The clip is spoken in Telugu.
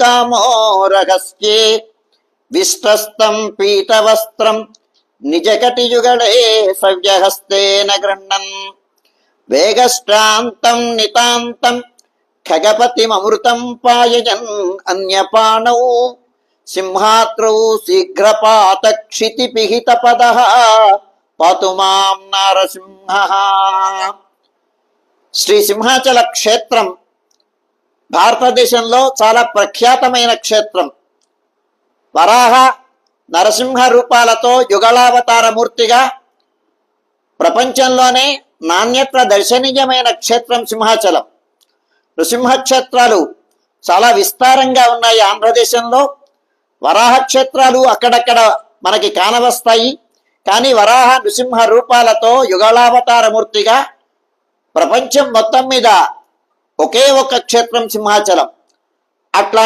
కామోరహస్యే విశ్వస్తం పీఠవస్త్రం నిజకటియుగళే సవ్యహస్తేన గృహ్ణన్ వేగశ్రాంతం నితాంతం ఖగపతిమృతం పాయయన్ అన్యపాణౌ సింహాత్రౌ శీఘ్రపాత క్షితిపిహిత పద పాతు మాం నారసింహ. శ్రీ సింహాచల క్షేత్రం భారతదేశంలో చాలా ప్రఖ్యాతమైన క్షేత్రం. వరాహ నరసింహ రూపాలతో యుగళావతారమూర్తిగా ప్రపంచంలోనే నాణ్యత్ర దర్శనీయమైన క్షేత్రం సింహాచలం. నృసింహ క్షేత్రాలు చాలా విస్తారంగా ఉన్నాయి ఆంధ్రదేశంలో. వరాహ క్షేత్రాలు అక్కడక్కడ మనకి కానవస్తాయి. కానీ వరాహ నృసింహ రూపాలతో యుగళావతారమూర్తిగా ప్రపంచం మొత్తం మీద ఒకే ఒక క్షేత్రం సింహాచలం. అట్లా